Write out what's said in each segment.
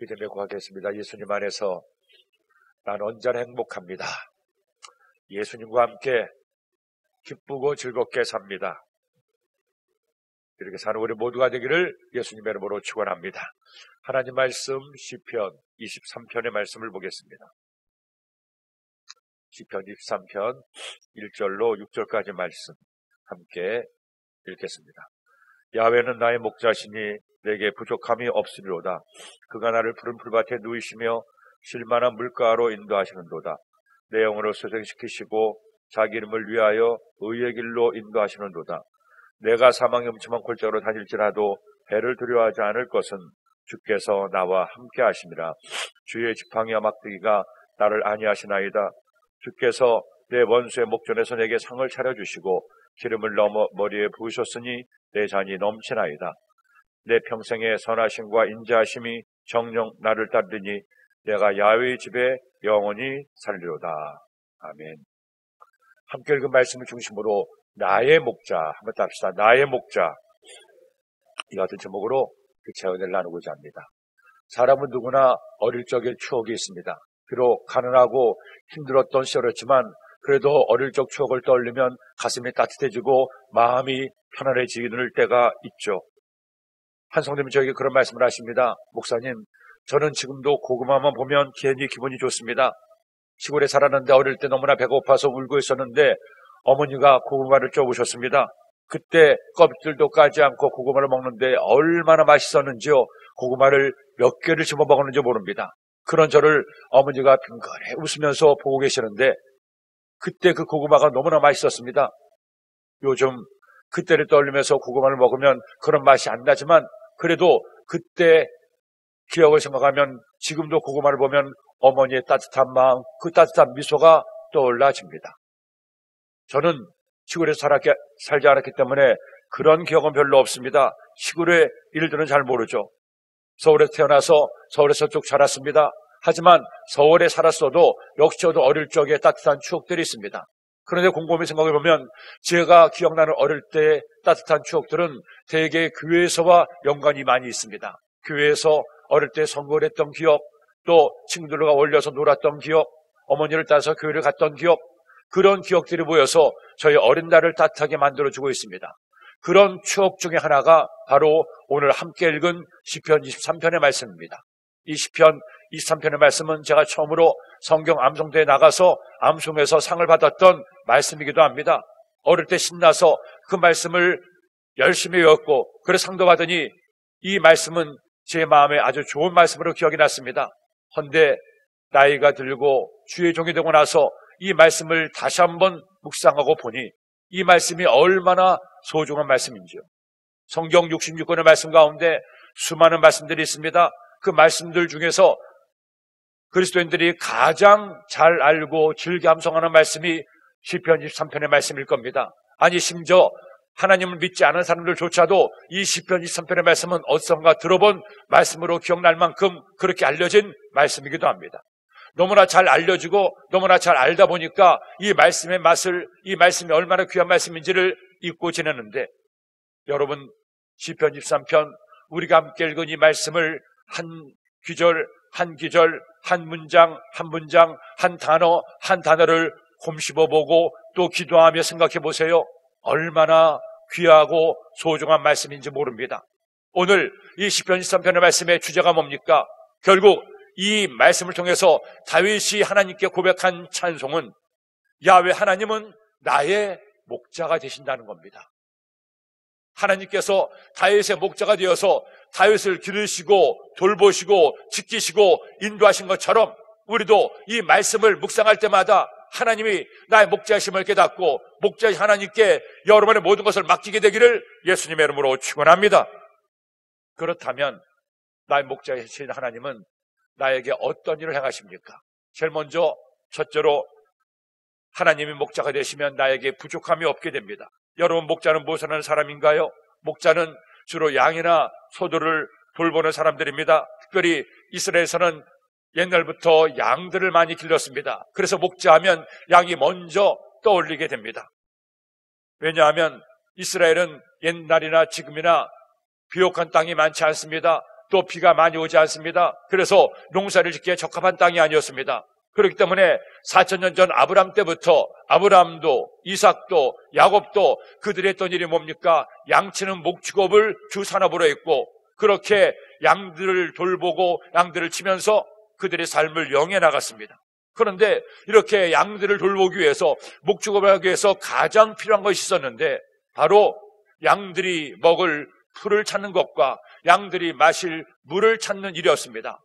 믿음에 고하겠습니다. 예수님 안에서 난 언제나 행복합니다. 예수님과 함께 기쁘고 즐겁게 삽니다. 이렇게 사는 우리 모두가 되기를 예수님의 이름으로 축원합니다. 하나님 말씀 시편 23편의 말씀을 보겠습니다. 시편 23편 1절로 6절까지 말씀 함께 읽겠습니다. 야훼는 나의 목자시니 내게 부족함이 없으리로다. 그가 나를 푸른 풀밭에 누이시며 쉴만한 물가로 인도하시는도다. 내 영혼을 소생시키시고 자기 이름을 위하여 의의 길로 인도하시는도다. 내가 사망의 음침한 골짜기로 다닐지라도 해를 두려워하지 않을 것은 주께서 나와 함께 하심이라. 주의 지팡이와 막대기가 나를 안위하시나이다. 주께서 내 원수의 목전에서 내게 상을 차려주시고 기름을 넘어 머리에 부으셨으니 내 잔이 넘치나이다. 내 평생의 선하심과 인자하심이 정녕 나를 따르니 내가 야훼의 집에 영원히 살리로다. 아멘. 함께 읽은 말씀을 중심으로 나의 목자 한번 답시다. 나의 목자. 이 같은 제목으로 그 제언을 나누고자 합니다. 사람은 누구나 어릴 적의 추억이 있습니다. 비록 가난하고 힘들었던 시절이었지만 그래도 어릴 적 추억을 떠올리면 가슴이 따뜻해지고 마음이 편안해지는 때가 있죠. 한 성도님이 저에게 그런 말씀을 하십니다. 목사님, 저는 지금도 고구마만 보면 괜히 기분이 좋습니다. 시골에 살았는데 어릴 때 너무나 배고파서 울고 있었는데 어머니가 고구마를 쪄오셨습니다. 그때 껍질도 까지 않고 고구마를 먹는데 얼마나 맛있었는지요. 고구마를 몇 개를 집어 먹었는지 모릅니다. 그런 저를 어머니가 빙그레 웃으면서 보고 계시는데 그때 그 고구마가 너무나 맛있었습니다. 요즘 그때를 떠올리면서 고구마를 먹으면 그런 맛이 안 나지만 그래도 그때 기억을 생각하면 지금도 고구마를 보면 어머니의 따뜻한 마음, 그 따뜻한 미소가 떠올라집니다. 저는 시골에 살지 않았기 때문에 그런 기억은 별로 없습니다. 시골의 일들은 잘 모르죠. 서울에 태어나서 서울에서 쭉 자랐습니다. 하지만 서울에 살았어도 역시 저도 어릴 적에 따뜻한 추억들이 있습니다. 그런데 곰곰이 생각해보면 제가 기억나는 어릴 때의 따뜻한 추억들은 대개 교회에서와 연관이 많이 있습니다. 교회에서 어릴 때 선거를 했던 기억, 또 친구들과 어울려서 놀았던 기억, 어머니를 따라서 교회를 갔던 기억, 그런 기억들이 모여서 저희 어린 날을 따뜻하게 만들어주고 있습니다. 그런 추억 중에 하나가 바로 오늘 함께 읽은 시편 23편의 말씀입니다. 이 시편 23편의 말씀은 제가 처음으로 성경 암송대에 나가서 암송에서 상을 받았던 말씀이기도 합니다. 어릴 때 신나서 그 말씀을 열심히 외웠고 그래서 상도 받으니 이 말씀은 제 마음에 아주 좋은 말씀으로 기억이 났습니다. 헌데 나이가 들고 주의 종이 되고 나서 이 말씀을 다시 한번 묵상하고 보니 이 말씀이 얼마나 소중한 말씀인지요. 성경 66권의 말씀 가운데 수많은 말씀들이 있습니다. 그 말씀들 중에서 그리스도인들이 가장 잘 알고 즐겨 암송하는 말씀이 시편 23편의 말씀일 겁니다. 아니 심지어 하나님을 믿지 않은 사람들조차도 이 시편 23편의 말씀은 어디선가 들어본 말씀으로 기억날 만큼 그렇게 알려진 말씀이기도 합니다. 너무나 잘 알려지고 너무나 잘 알다 보니까 이 말씀의 맛을, 이 말씀이 얼마나 귀한 말씀인지를 잊고 지내는데 여러분 시편 23편 우리가 함께 읽은 이 말씀을 한 귀절 한 귀절 한 문장 한 문장 한 단어 한 단어를 곰씹어보고 또 기도하며 생각해 보세요. 얼마나 귀하고 소중한 말씀인지 모릅니다. 오늘 이 시편 23편의 말씀의 주제가 뭡니까? 결국 이 말씀을 통해서 다윗이 하나님께 고백한 찬송은 야훼 하나님은 나의 목자가 되신다는 겁니다. 하나님께서 다윗의 목자가 되어서 다윗을 기르시고 돌보시고 지키시고 인도하신 것처럼 우리도 이 말씀을 묵상할 때마다 하나님이 나의 목자심을 깨닫고 목자신 하나님께 여러분의 모든 것을 맡기게 되기를 예수님의 이름으로 축원합니다. 그렇다면 나의 목자신 하나님은 나에게 어떤 일을 행하십니까? 제일 먼저 첫째로 하나님이 목자가 되시면 나에게 부족함이 없게 됩니다. 여러분 목자는 무엇을 하는 사람인가요? 목자는 주로 양이나 소들을 돌보는 사람들입니다. 특별히 이스라엘에서는 옛날부터 양들을 많이 길렀습니다. 그래서 목자하면 양이 먼저 떠올리게 됩니다. 왜냐하면 이스라엘은 옛날이나 지금이나 비옥한 땅이 많지 않습니다. 또 비가 많이 오지 않습니다. 그래서 농사를 짓기에 적합한 땅이 아니었습니다. 그렇기 때문에 4,000년 전 아브람 때부터 아브람도 이삭도 야곱도 그들이 했던 일이 뭡니까? 양치는 목축업을 주 산업으로 했고, 그렇게 양들을 돌보고 양들을 치면서 그들의 삶을 영해 나갔습니다. 그런데 이렇게 양들을 돌보기 위해서, 목축업을 하기 위해서 가장 필요한 것이 있었는데, 바로 양들이 먹을 풀을 찾는 것과 양들이 마실 물을 찾는 일이었습니다.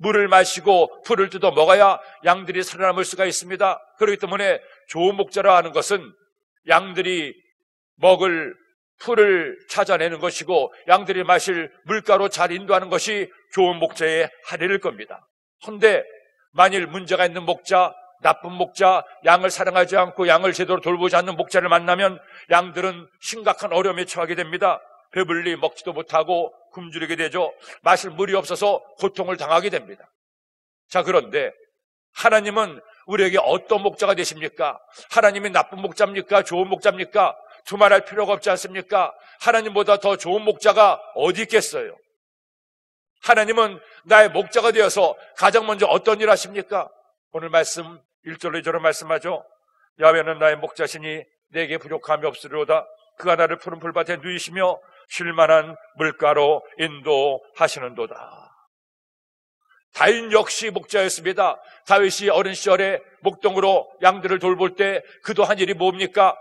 물을 마시고 풀을 뜯어 먹어야 양들이 살아남을 수가 있습니다. 그렇기 때문에 좋은 목자라 하는 것은 양들이 먹을 풀을 찾아내는 것이고, 양들이 마실 물가로 잘 인도하는 것이 좋은 목자의 할 일일 겁니다. 그런데 만일 문제가 있는 목자, 나쁜 목자, 양을 사랑하지 않고 양을 제대로 돌보지 않는 목자를 만나면 양들은 심각한 어려움에 처하게 됩니다. 배불리 먹지도 못하고 굶주리게 되죠. 마실 물이 없어서 고통을 당하게 됩니다. 자, 그런데 하나님은 우리에게 어떤 목자가 되십니까? 하나님이 나쁜 목자입니까? 좋은 목자입니까? 두말할 필요가 없지 않습니까? 하나님보다 더 좋은 목자가 어디 있겠어요? 하나님은 나의 목자가 되어서 가장 먼저 어떤 일 하십니까? 오늘 말씀 1절로 2절로 말씀하죠. 야훼는 나의 목자시니 내게 부족함이 없으리로다. 그가 나를 푸른 풀밭에 누이시며 쉴만한 물가로 인도하시는도다. 다윗 역시 목자였습니다. 다윗이 어린 시절에 목동으로 양들을 돌볼 때 그도 한 일이 뭡니까?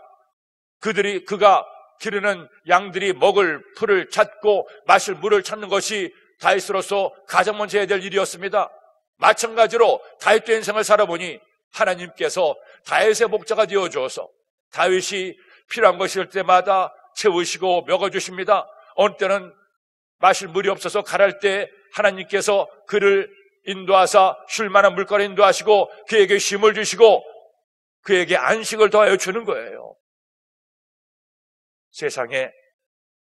그가 기르는 양들이 먹을 풀을 찾고 마실 물을 찾는 것이 다윗으로서 가장 먼저 해야 될 일이었습니다. 마찬가지로 다윗도 인생을 살아보니 하나님께서 다윗의 목자가 되어주어서 다윗이 필요한 것일 때마다 채우시고 먹어주십니다. 어느 때는 마실 물이 없어서 가랄 때 하나님께서 그를 인도하사 쉴만한 물가로 인도하시고 그에게 쉼을 주시고 그에게 안식을 더하여 주는 거예요. 세상에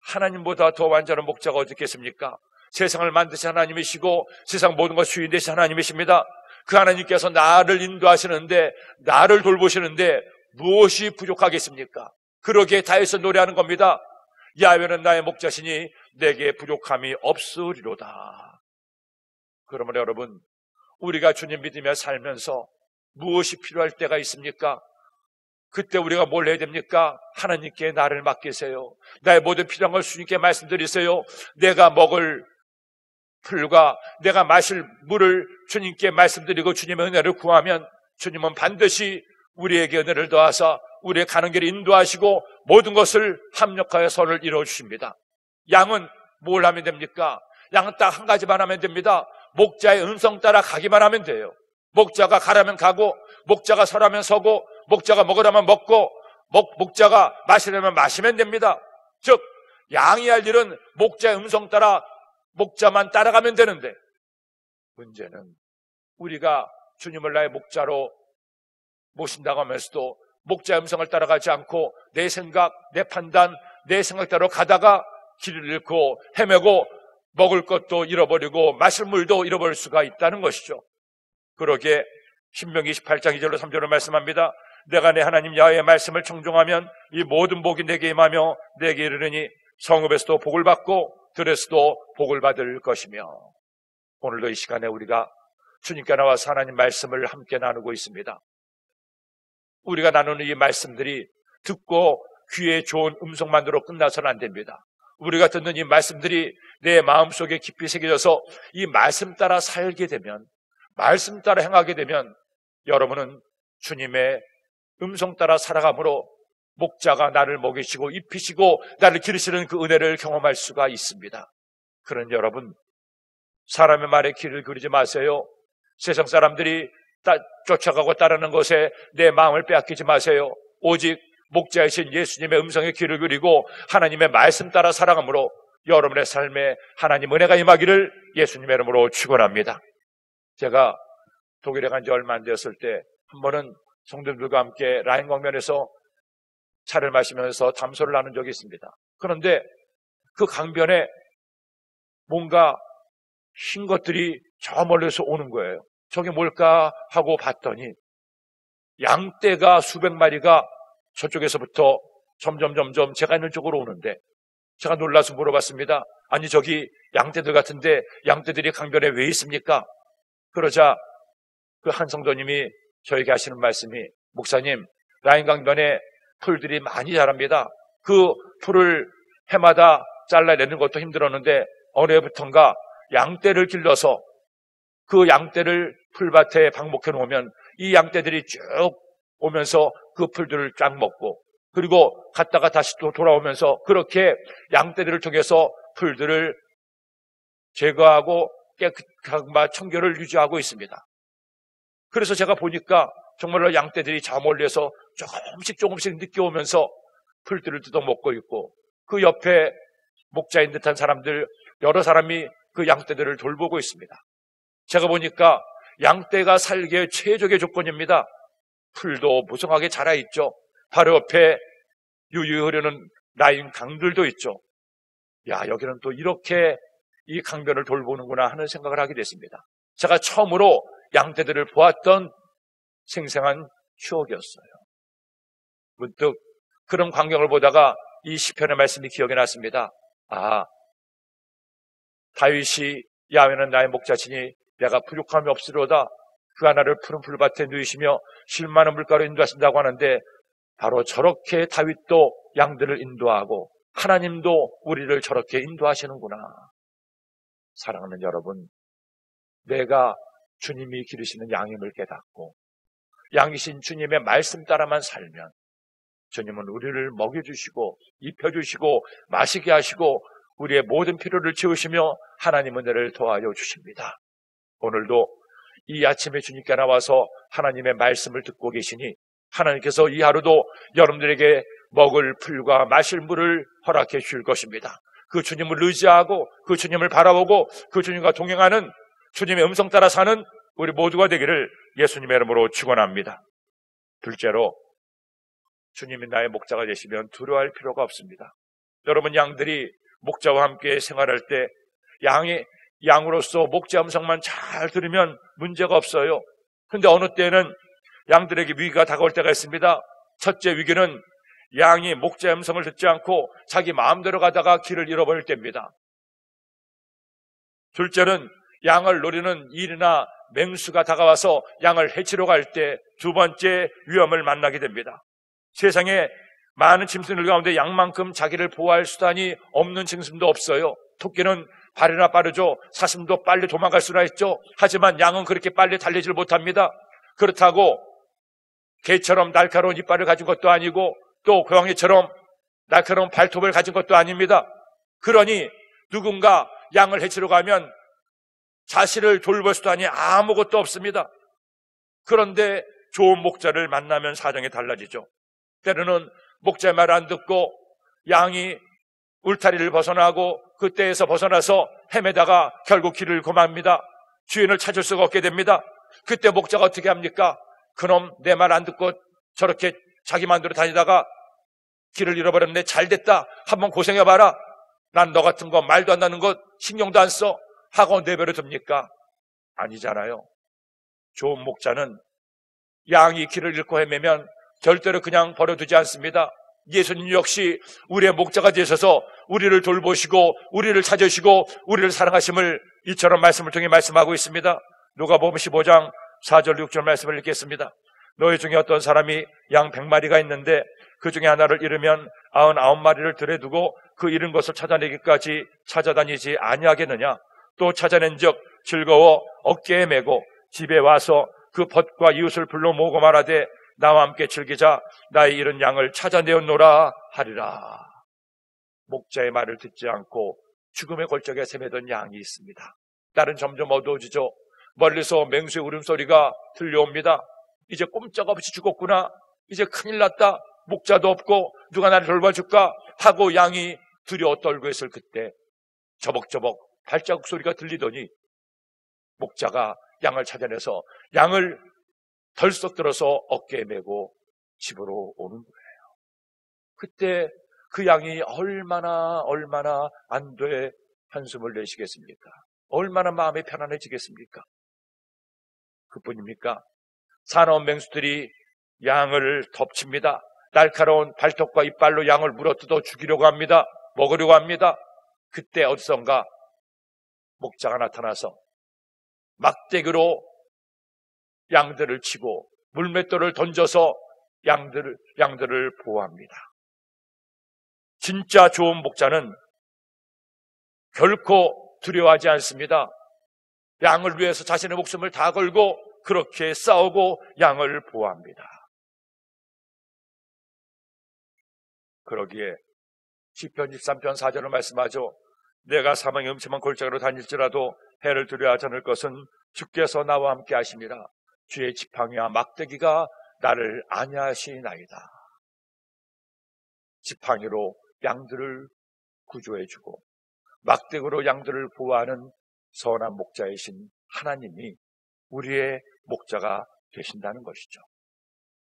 하나님보다 더 완전한 목자가 어디 있겠습니까? 세상을 만드신 하나님이시고 세상 모든 것 주인 되신 하나님이십니다. 그 하나님께서 나를 인도하시는데, 나를 돌보시는데 무엇이 부족하겠습니까? 그러기에 다윗은 노래하는 겁니다. 야훼는 나의 목자시니 내게 부족함이 없으리로다. 그러므로 여러분, 우리가 주님 믿으며 살면서 무엇이 필요할 때가 있습니까? 그때 우리가 뭘 해야 됩니까? 하나님께 나를 맡기세요. 나의 모든 필요한 걸 주님께 말씀드리세요. 내가 먹을 풀과 내가 마실 물을 주님께 말씀드리고 주님의 은혜를 구하면 주님은 반드시 우리에게 은혜를 더하사 우리의 가는 길을 인도하시고 모든 것을 합력하여 선을 이루어주십니다. 양은 뭘 하면 됩니까? 양은 딱 한 가지만 하면 됩니다. 목자의 음성 따라 가기만 하면 돼요. 목자가 가라면 가고, 목자가 서라면 서고, 목자가 먹으라면 먹고, 목자가 마시려면 마시면 됩니다. 즉 양이 할 일은 목자의 음성 따라 목자만 따라가면 되는데, 문제는 우리가 주님을 나의 목자로 모신다고 하면서도 목자의 음성을 따라가지 않고 내 생각, 내 판단, 내 생각대로 가다가 길을 잃고 헤매고 먹을 것도 잃어버리고 마실 물도 잃어버릴 수가 있다는 것이죠. 그러기에 신명기 28장 2절로 3절로 말씀합니다. 내가 내 하나님 야훼의 말씀을 청종하면 이 모든 복이 내게 임하며 내게 이르르니 성읍에서도 복을 받고 들에서도 복을 받을 것이며. 오늘도 이 시간에 우리가 주님께 나와서 하나님 말씀을 함께 나누고 있습니다. 우리가 나누는 이 말씀들이 듣고 귀에 좋은 음성만으로 끝나서는 안 됩니다. 우리가 듣는 이 말씀들이 내 마음속에 깊이 새겨져서 이 말씀 따라 살게 되면, 말씀 따라 행하게 되면 여러분은 주님의 음성 따라 살아감으로 목자가 나를 먹이시고 입히시고 나를 기르시는 그 은혜를 경험할 수가 있습니다. 그런 여러분, 사람의 말에 귀를 기울이지 마세요. 세상 사람들이 쫓아가고 따르는 것에 내 마음을 빼앗기지 마세요. 오직 목자이신 예수님의 음성에 귀를 기울이고 하나님의 말씀 따라 살아감으로 여러분의 삶에 하나님 은혜가 임하기를 예수님의 이름으로 축원합니다. 제가 독일에 간 지 얼마 안 되었을 때 한 번은 성도들과 함께 라인 강변에서 차를 마시면서 담소를 나눈 적이 있습니다. 그런데 그 강변에 뭔가 흰 것들이 저 멀리서 오는 거예요. 저게 뭘까 하고 봤더니 양떼가 수백 마리가 저쪽에서부터 점점 제가 있는 쪽으로 오는데, 제가 놀라서 물어봤습니다. 아니 저기 양떼들 같은데 양떼들이 강변에 왜 있습니까? 그러자 그 한 성도님이 저에게 하시는 말씀이, 목사님, 라인 강변에 풀들이 많이 자랍니다. 그 풀을 해마다 잘라내는 것도 힘들었는데 어느 해부턴가 양떼를 길러서 그 양떼를 풀밭에 방목해 놓으면 이 양떼들이 쭉 오면서 그 풀들을 쫙 먹고, 그리고 갔다가 다시 또 돌아오면서 그렇게 양떼들을 통해서 풀들을 제거하고 깨끗한 청결을 유지하고 있습니다. 그래서 제가 보니까 정말로 양떼들이 저 멀리에서 조금씩 늦게 오면서 풀들을 뜯어먹고 있고, 그 옆에 목자인 듯한 사람들 여러 사람이 그 양떼들을 돌보고 있습니다. 제가 보니까 양떼가 살기에 최적의 조건입니다. 풀도 무성하게 자라있죠. 바로 옆에 유유히 흐르는 라인 강들도 있죠. 야, 여기는 또 이렇게 이 강변을 돌보는구나 하는 생각을 하게 됐습니다. 제가 처음으로 양떼들을 보았던 생생한 추억이었어요. 문득 그런 광경을 보다가 이 시편의 말씀이 기억이 났습니다. 아, 다윗이 야훼는 나의 목자시니 내가 부족함이 없으리로다. 그 하나를 푸른 풀밭에 누이시며 쉴 만한 물가로 인도하신다고 하는데, 바로 저렇게 다윗도 양들을 인도하고 하나님도 우리를 저렇게 인도하시는구나. 사랑하는 여러분, 내가 주님이 기르시는 양임을 깨닫고 양이신 주님의 말씀 따라만 살면 주님은 우리를 먹여주시고 입혀주시고 마시게 하시고 우리의 모든 필요를 채우시며 하나님은 우리를 도와줘 주십니다. 오늘도 이 아침에 주님께 나와서 하나님의 말씀을 듣고 계시니 하나님께서 이 하루도 여러분들에게 먹을 풀과 마실 물을 허락해 주실 것입니다. 그 주님을 의지하고 그 주님을 바라보고 그 주님과 동행하는, 주님의 음성 따라 사는 우리 모두가 되기를 예수님의 이름으로 축원합니다. 둘째로, 주님이 나의 목자가 되시면 두려워할 필요가 없습니다. 여러분, 양들이 목자와 함께 생활할 때 양으로서 목자 음성만 잘 들으면 문제가 없어요. 그런데 어느 때는 양들에게 위기가 다가올 때가 있습니다. 첫째 위기는 양이 목자의 음성을 듣지 않고 자기 마음대로 가다가 길을 잃어버릴 때입니다. 둘째는 양을 노리는 일이나 맹수가 다가와서 양을 해치러 갈 때 두 번째 위험을 만나게 됩니다. 세상에 많은 짐승들 가운데 양만큼 자기를 보호할 수단이 없는 짐승도 없어요. 토끼는 발이나 빠르죠. 사슴도 빨리 도망갈 수나 있죠. 하지만 양은 그렇게 빨리 달리질 못합니다. 그렇다고 개처럼 날카로운 이빨을 가진 것도 아니고 또 고양이처럼 날카로운 발톱을 가진 것도 아닙니다. 그러니 누군가 양을 해치러 가면 자신을 돌볼 수단이 아무것도 없습니다. 그런데 좋은 목자를 만나면 사정이 달라지죠. 때로는 목자의 말 안 듣고 양이 울타리를 벗어나고 그때에서 벗어나서 헤매다가 결국 길을 고맙니다. 주인을 찾을 수가 없게 됩니다. 그때 목자가 어떻게 합니까? 그놈 내 말 안 듣고 저렇게 자기 마음대로 다니다가 길을 잃어버렸네. 잘됐다. 한번 고생해봐라. 난 너 같은 거 말도 안 나는 것 신경도 안 써 하고 내버려 둡니까? 아니잖아요. 좋은 목자는 양이 길을 잃고 헤매면 절대로 그냥 버려두지 않습니다. 예수님 역시 우리의 목자가 되셔서 우리를 돌보시고 우리를 찾으시고 우리를 사랑하심을 이처럼 말씀을 통해 말씀하고 있습니다. 누가복음 15장 4절 6절 말씀을 읽겠습니다. 너희 중에 어떤 사람이 양 100마리가 있는데 그 중에 하나를 잃으면 99마리를 들에 두고 그 잃은 것을 찾아내기까지 찾아다니지 아니하겠느냐? 또 찾아낸즉 즐거워 어깨에 메고 집에 와서 그 벗과 이웃을 불러 모으고 말하되 나와 함께 즐기자. 나의 잃은 양을 찾아내었노라 하리라. 목자의 말을 듣지 않고 죽음의 골짜기에 헤매던 양이 있습니다. 날은 점점 어두워지죠. 멀리서 맹수의 울음소리가 들려옵니다. 이제 꼼짝없이 죽었구나. 이제 큰일 났다. 목자도 없고 누가 나를 돌봐줄까 하고 양이 두려워 떨고 있을 그때 저벅저벅 발자국 소리가 들리더니 목자가 양을 찾아내서 양을 덜썩 들어서 어깨에 메고 집으로 오는 거예요. 그때 그 양이 얼마나 안도의 한숨을 내시겠습니까? 얼마나 마음이 편안해지겠습니까? 그뿐입니까? 사나운 맹수들이 양을 덮칩니다. 날카로운 발톱과 이빨로 양을 물어뜯어 죽이려고 합니다. 먹으려고 합니다. 그때 어디선가 목자가 나타나서 막대기로 양들을 치고 물맷돌을 던져서 양들을 보호합니다. 진짜 좋은 목자는 결코 두려워하지 않습니다. 양을 위해서 자신의 목숨을 다 걸고 그렇게 싸우고 양을 보호합니다. 그러기에 시편 13편 4절을 말씀하죠. 내가 사망의 음침한 골짜기로 다닐지라도 해를 두려워하지 않을 것은 주께서 나와 함께 하심이라. 주의 지팡이와 막대기가 나를 안위하시나이다. 지팡이로 양들을 구조해주고 막대기로 양들을 보호하는 선한 목자이신 하나님이 우리의 목자가 되신다는 것이죠.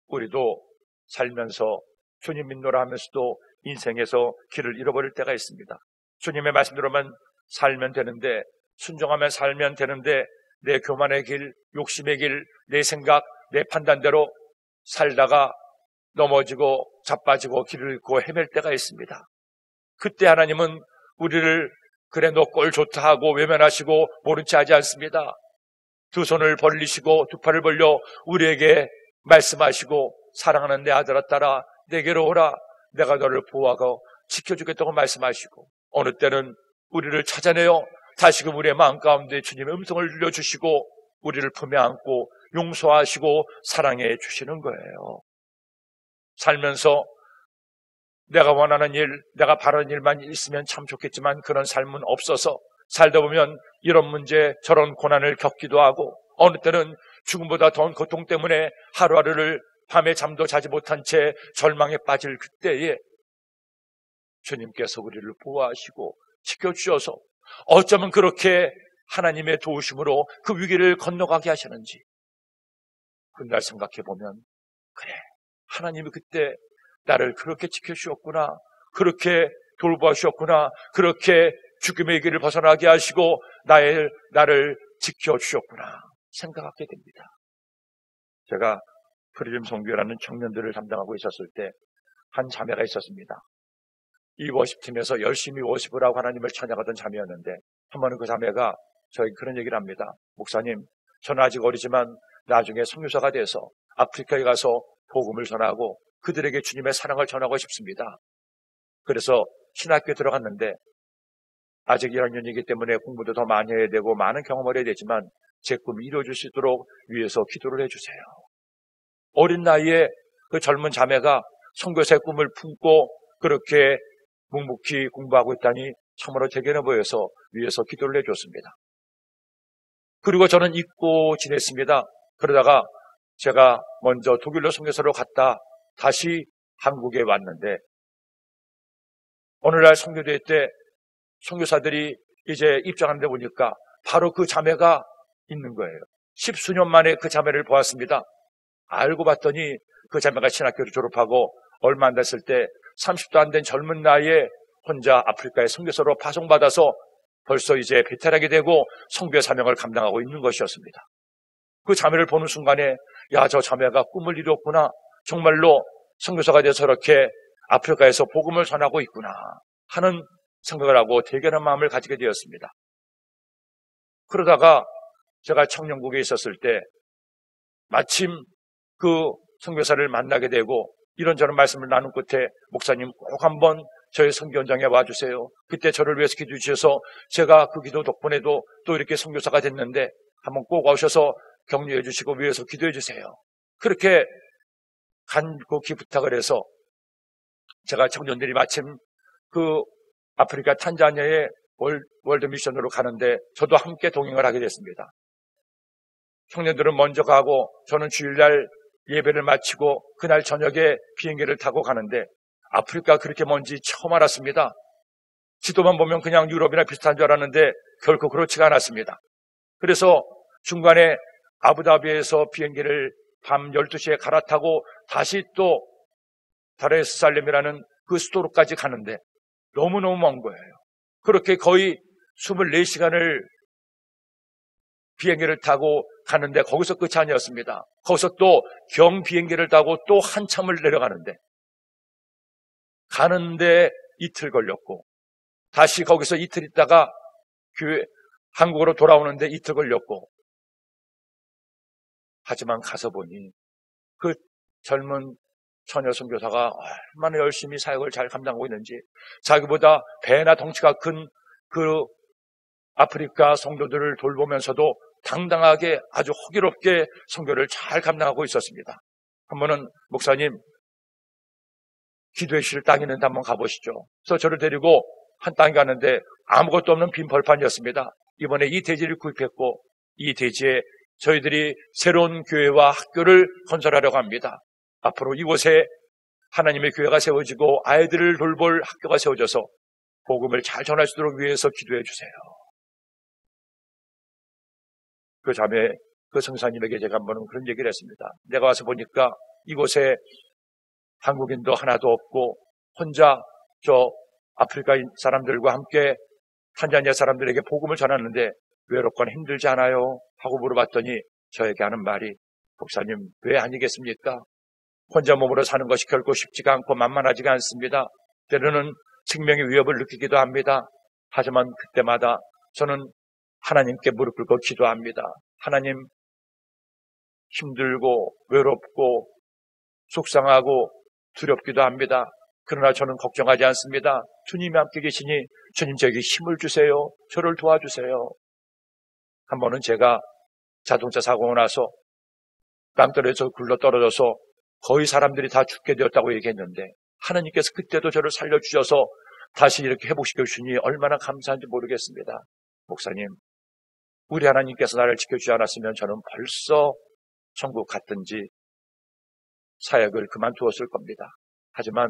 우리도 살면서 주님 믿노라 하면서도 인생에서 길을 잃어버릴 때가 있습니다. 주님의 말씀대로만 살면 되는데, 순종하면 살면 되는데, 내 교만의 길, 욕심의 길, 내 생각, 내 판단대로 살다가 넘어지고 자빠지고 길을 잃고 헤맬 때가 있습니다. 그때 하나님은 우리를 그래 너 꼴 좋다 하고 외면하시고 모른 채 하지 않습니다. 두 손을 벌리시고 두 팔을 벌려 우리에게 말씀하시고 사랑하는 내 아들아 딸아 내게로 오라. 내가 너를 보호하고 지켜주겠다고 말씀하시고, 어느 때는 우리를 찾아내어 다시금 우리의 마음 가운데 주님의 음성을 들려주시고 우리를 품에 안고 용서하시고 사랑해 주시는 거예요. 살면서 내가 원하는 일, 내가 바라는 일만 있으면 참 좋겠지만 그런 삶은 없어서 살다 보면 이런 문제 저런 고난을 겪기도 하고, 어느 때는 죽음보다 더한 고통 때문에 하루하루를 밤에 잠도 자지 못한 채 절망에 빠질 그때에 주님께서 우리를 보호하시고 지켜주셔서 어쩌면 그렇게 하나님의 도우심으로 그 위기를 건너가게 하시는지 그날 생각해보면, 그래, 하나님이 그때 나를 그렇게 지켜주셨구나, 그렇게 돌보아주셨구나, 그렇게 죽음의 길을 벗어나게 하시고 나를 지켜주셨구나 생각하게 됩니다. 제가 프리즘 선교라는 청년들을 담당하고 있었을 때 한 자매가 있었습니다. 이 워십팀에서 열심히 워십을 하고 하나님을 찬양하던 자매였는데, 한 번은 그 자매가 저에게 그런 얘기를 합니다. 목사님, 저는 아직 어리지만 나중에 선교사가 돼서 아프리카에 가서 복음을 전하고 그들에게 주님의 사랑을 전하고 싶습니다. 그래서 신학교에 들어갔는데 아직 1학년이기 때문에 공부도 더 많이 해야 되고 많은 경험을 해야 되지만 제 꿈이 이루어질 수 있도록 위에서 기도를 해주세요. 어린 나이에 그 젊은 자매가 선교사의 꿈을 품고 그렇게 묵묵히 공부하고 있다니 참으로 대견해 보여서 위에서 기도를 해줬습니다. 그리고 저는 잊고 지냈습니다. 그러다가 제가 먼저 독일로 선교사로 갔다 다시 한국에 왔는데, 어느 날 선교대회 때 선교사들이 이제 입장하는데 보니까 바로 그 자매가 있는 거예요. 10수년 만에 그 자매를 보았습니다. 알고 봤더니 그 자매가 신학교를 졸업하고 얼마 안 됐을 때 30도 안 된 젊은 나이에 혼자 아프리카의 선교사로 파송받아서 벌써 이제 베테랑이 되고 선교의 사명을 감당하고 있는 것이었습니다. 그 자매를 보는 순간에 야, 저 자매가 꿈을 이뤘구나, 정말로 선교사가 돼서 저렇게 아프리카에서 복음을 전하고 있구나 하는 생각을 하고 대견한 마음을 가지게 되었습니다. 그러다가 제가 청년국에 있었을 때 마침 그 선교사를 만나게 되고 이런저런 말씀을 나눈 끝에 목사님 꼭 한번 저희 선교 현장에 와주세요. 그때 저를 위해서 기도해 주셔서 제가 그 기도 덕분에도 또 이렇게 선교사가 됐는데 한번 꼭 오셔서 격려해 주시고 위해서 기도해 주세요. 그렇게 간곡히 부탁을 해서 제가 청년들이 마침 그 아프리카 탄자니아의 월드 미션으로 가는데 저도 함께 동행을 하게 됐습니다. 청년들은 먼저 가고 저는 주일날 예배를 마치고 그날 저녁에 비행기를 타고 가는데 아프리카 그렇게 먼지 처음 알았습니다. 지도만 보면 그냥 유럽이나 비슷한 줄 알았는데 결코 그렇지가 않았습니다. 그래서 중간에 아부다비에서 비행기를 밤 12시에 갈아타고 다시 또 다르에스살렘이라는 그 수도로까지 가는데 너무너무 먼 거예요. 그렇게 거의 24시간을 비행기를 타고 가는데 거기서 끝이 아니었습니다. 거기서 또 경 비행기를 타고 또 한참을 내려가는데 가는데 이틀 걸렸고 다시 거기서 이틀 있다가 한국으로 돌아오는데 이틀 걸렸고, 하지만 가서 보니 그 젊은 처녀 선교사가 얼마나 열심히 사역을 잘 감당하고 있는지, 자기보다 배나 덩치가 큰 그 아프리카 성도들을 돌보면서도 당당하게 아주 호기롭게 선교를 잘 감당하고 있었습니다. 한 번은 목사님 기도해 주실 땅이 있는데 한번 가보시죠. 그래서 저를 데리고 한 땅에 갔는데 아무것도 없는 빈 벌판이었습니다. 이번에 이 대지를 구입했고 이 대지에 저희들이 새로운 교회와 학교를 건설하려고 합니다. 앞으로 이곳에 하나님의 교회가 세워지고 아이들을 돌볼 학교가 세워져서 복음을 잘 전할 수 있도록 위해서 기도해 주세요. 그 자매, 그 성사님에게 제가 한 번은 그런 얘기를 했습니다. 내가 와서 보니까 이곳에 한국인도 하나도 없고 혼자 저 아프리카 사람들과 함께 탄자니아 사람들에게 복음을 전하는데 외롭거나 힘들지 않아요? 하고 물어봤더니 저에게 하는 말이, 목사님 왜 아니겠습니까? 혼자 몸으로 사는 것이 결코 쉽지가 않고 만만하지가 않습니다. 때로는 생명의 위협을 느끼기도 합니다. 하지만 그때마다 저는 하나님께 무릎 꿇고 기도합니다. 하나님, 힘들고 외롭고 속상하고 두렵기도 합니다. 그러나 저는 걱정하지 않습니다. 주님이 함께 계시니 주님 저에게 힘을 주세요. 저를 도와주세요. 한 번은 제가 자동차 사고가 나서 땅굴에서 굴러 떨어져서 거의 사람들이 다 죽게 되었다고 얘기했는데 하나님께서 그때도 저를 살려주셔서 다시 이렇게 회복시켜 주시니 얼마나 감사한지 모르겠습니다. 목사님, 우리 하나님께서 나를 지켜주지 않았으면 저는 벌써 천국 갔든지 사역을 그만두었을 겁니다. 하지만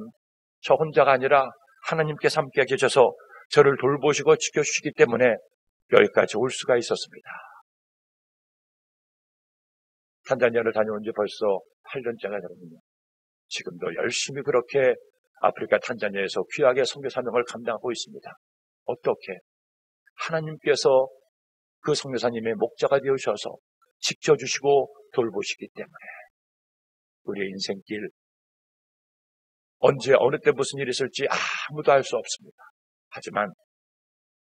저 혼자가 아니라 하나님께서 함께 계셔서 저를 돌보시고 지켜주시기 때문에 여기까지 올 수가 있었습니다. 탄자니아를 다녀온 지 벌써 8년째가 되거든요. 지금도 열심히 그렇게 아프리카 탄자니아에서 귀하게 선교 사명을 감당하고 있습니다. 어떻게? 하나님께서 그 선교사님의 목자가 되어주셔서 지켜주시고 돌보시기 때문에 우리의 인생길 언제 어느 때 무슨 일이 있을지 아무도 알 수 없습니다. 하지만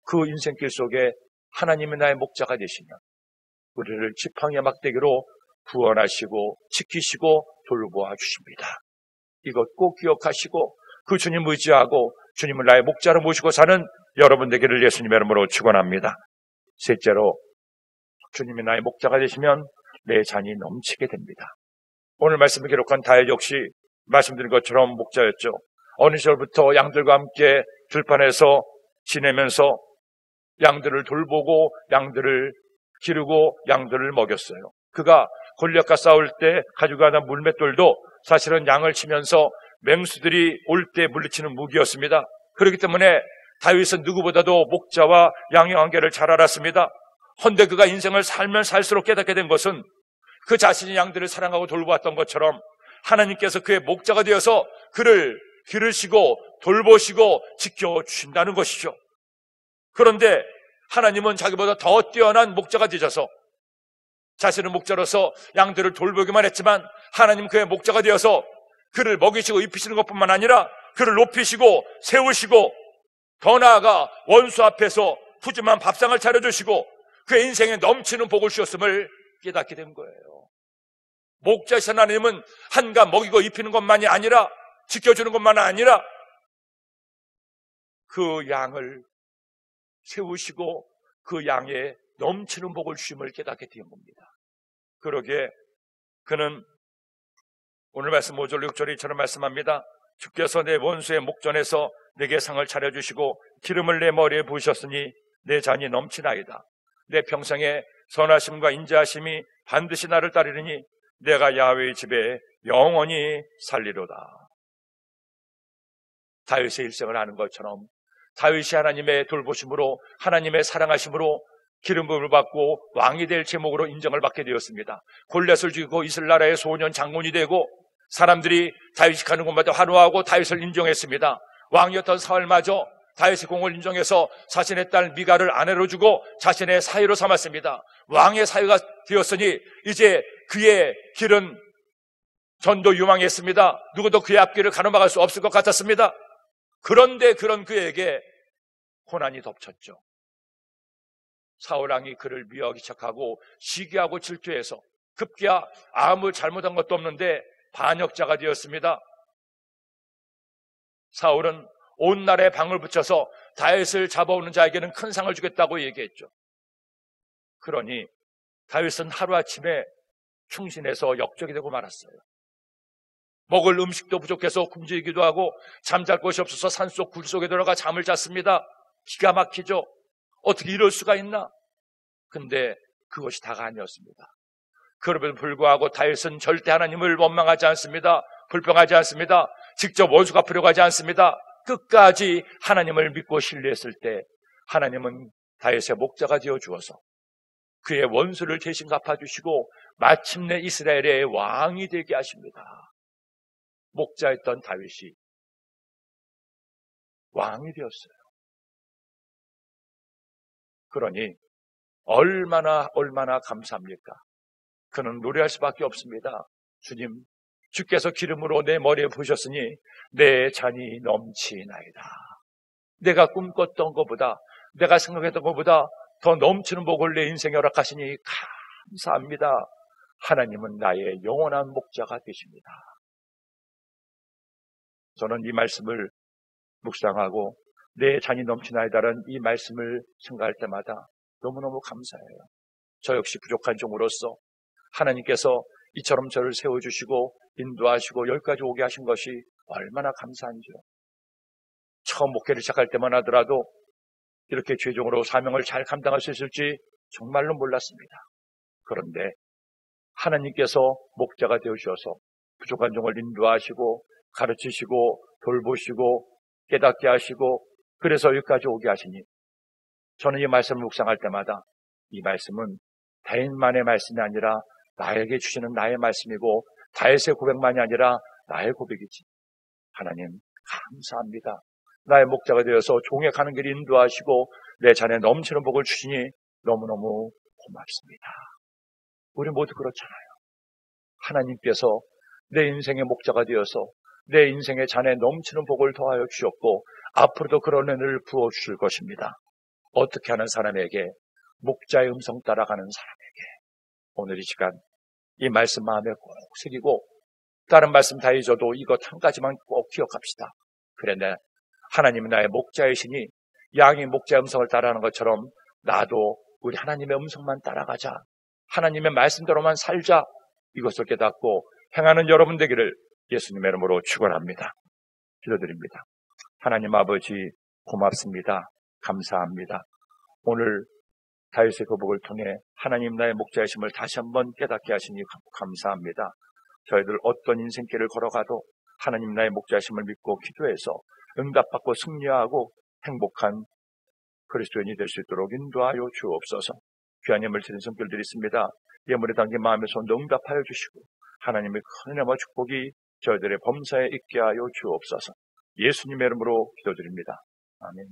그 인생길 속에 하나님이 나의 목자가 되시면 우리를 지팡이의 막대기로 구원하시고 지키시고 돌보아 주십니다. 이것 꼭 기억하시고 그 주님 의지하고 주님을 나의 목자로 모시고 사는 여러분 되기를 예수님의 이름으로 축원합니다. 셋째로, 주님이 나의 목자가 되시면 내 잔이 넘치게 됩니다. 오늘 말씀을 기록한 다윗 역시 말씀드린 것처럼 목자였죠. 어느 시절부터 양들과 함께 들판에서 지내면서 양들을 돌보고 양들을 기르고 양들을 먹였어요. 그가 골리앗과 싸울 때 가지고 가는 물맷돌도 사실은 양을 치면서 맹수들이 올 때 물리치는 무기였습니다. 그렇기 때문에 다윗은 누구보다도 목자와 양의 관계를 잘 알았습니다. 헌데 그가 인생을 살면 살수록 깨닫게 된 것은 그 자신이 양들을 사랑하고 돌보았던 것처럼 하나님께서 그의 목자가 되어서 그를 기르시고 돌보시고 지켜주신다는 것이죠. 그런데 하나님은 자기보다 더 뛰어난 목자가 되셔서 자신은 목자로서 양들을 돌보기만 했지만 하나님 그의 목자가 되어서 그를 먹이시고 입히시는 것뿐만 아니라 그를 높이시고 세우시고 더 나아가 원수 앞에서 푸짐한 밥상을 차려주시고 그의 인생에 넘치는 복을 주셨음을 깨닫게 된 거예요. 목자이신 하나님은 한가 먹이고 입히는 것만이 아니라 지켜주는 것만 아니라 그 양을 세우시고 그 양에 넘치는 복을 주심을 깨닫게 된 겁니다. 그러기에 그는 오늘 말씀 5절 6절에 이처럼 말씀합니다. 주께서 내 원수의 목전에서 내게 상을 차려주시고 기름을 내 머리에 부으셨으니 내 잔이 넘치나이다. 내 평생의 선하심과 인자하심이 반드시 나를 따르리니 내가 야훼의 집에 영원히 살리로다. 다윗의 일생을 아는 것처럼 다윗이 하나님의 돌보심으로 하나님의 사랑하심으로 기름 부음을 받고 왕이 될 제목으로 인정을 받게 되었습니다. 골리앗을 죽이고 이스라엘의 소년 장군이 되고 사람들이 다윗이 가는 곳마다 환호하고 다윗을 인정했습니다. 왕이었던 사울마저 다윗의 공을 인정해서 자신의 딸 미가를 아내로 주고 자신의 사위로 삼았습니다. 왕의 사위가 되었으니 이제 그의 길은 전도 유망했습니다. 누구도 그의 앞길을 가로막을 수 없을 것 같았습니다. 그런데 그런 그에게 고난이 덮쳤죠. 사울왕이 그를 미워하기 시작하고 시기하고 질투해서 급기야 아무 잘못한 것도 없는데 반역자가 되었습니다. 사울은 온 나라에 방을 붙여서 다윗을 잡아오는 자에게는 큰 상을 주겠다고 얘기했죠. 그러니 다윗은 하루아침에 충신해서 역적이 되고 말았어요. 먹을 음식도 부족해서 굶주리기도 하고 잠잘 곳이 없어서 산속 굴 속에 들어가 잠을 잤습니다. 기가 막히죠. 어떻게 이럴 수가 있나? 근데 그것이 다가 아니었습니다. 그럼에도 불구하고 다윗은 절대 하나님을 원망하지 않습니다. 불평하지 않습니다. 직접 원수 갚으려고 하지 않습니다. 끝까지 하나님을 믿고 신뢰했을 때 하나님은 다윗의 목자가 되어 주어서 그의 원수를 대신 갚아주시고 마침내 이스라엘의 왕이 되게 하십니다. 목자였던 다윗이 왕이 되었어요. 그러니 얼마나 감사합니까? 그는 노래할 수밖에 없습니다. 주님, 주께서 기름으로 내 머리에 부으셨으니 내 잔이 넘치나이다. 내가 꿈꿨던 것보다, 내가 생각했던 것보다 더 넘치는 복을 내 인생에 허락하시니 감사합니다. 하나님은 나의 영원한 목자가 되십니다. 저는 이 말씀을 묵상하고 내 잔이 넘치나이다라는 이 말씀을 생각할 때마다 너무너무 감사해요. 저 역시 부족한 종으로서 하나님께서 이처럼 저를 세워주시고 인도하시고 여기까지 오게 하신 것이 얼마나 감사한지요. 처음 목회를 시작할 때만 하더라도 이렇게 죄종으로 사명을 잘 감당할 수 있을지 정말로 몰랐습니다. 그런데 하나님께서 목자가 되어주셔서 부족한 종을 인도하시고 가르치시고 돌보시고 깨닫게 하시고 그래서 여기까지 오게 하시니 저는 이 말씀을 묵상할 때마다 이 말씀은 다윗만의 말씀이 아니라 나에게 주시는 나의 말씀이고 다윗의 고백만이 아니라 나의 고백이지. 하나님 감사합니다. 나의 목자가 되어서 종의 가는 길 인도하시고 내 잔에 넘치는 복을 주시니 너무너무 고맙습니다. 우리 모두 그렇잖아요. 하나님께서 내 인생의 목자가 되어서 내 인생의 잔에 넘치는 복을 더하여 주셨고 앞으로도 그런 은혜를 부어주실 것입니다. 어떻게 하는 사람에게? 목자의 음성 따라가는 사람에게. 오늘 이 시간 이 말씀 마음에 꼭 새기고 다른 말씀 다 잊어도 이것 한 가지만 꼭 기억합시다. 그래, 하나님은 나의 목자이시니 양이 목자의 음성을 따라하는 것처럼 나도 우리 하나님의 음성만 따라가자. 하나님의 말씀대로만 살자. 이것을 깨닫고 행하는 여러분 되기를 예수님의 이름으로 축원합니다. 기도드립니다. 하나님 아버지 고맙습니다. 감사합니다. 오늘 다윗의 고백을 통해 하나님 나의 목자이심을 다시 한번 깨닫게 하시니 감사합니다. 저희들 어떤 인생길을 걸어가도 하나님 나의 목자이심을 믿고 기도해서 응답받고 승리하고 행복한 그리스도인이 될 수 있도록 인도하여 주옵소서. 귀한 예물 드린 손길들이 있습니다. 예물에 담긴 마음의 손도 응답하여 주시고 하나님의 큰 은혜와 축복이 저희들의 범사에 있게 하여 주옵소서. 예수님의 이름으로 기도드립니다. 아멘.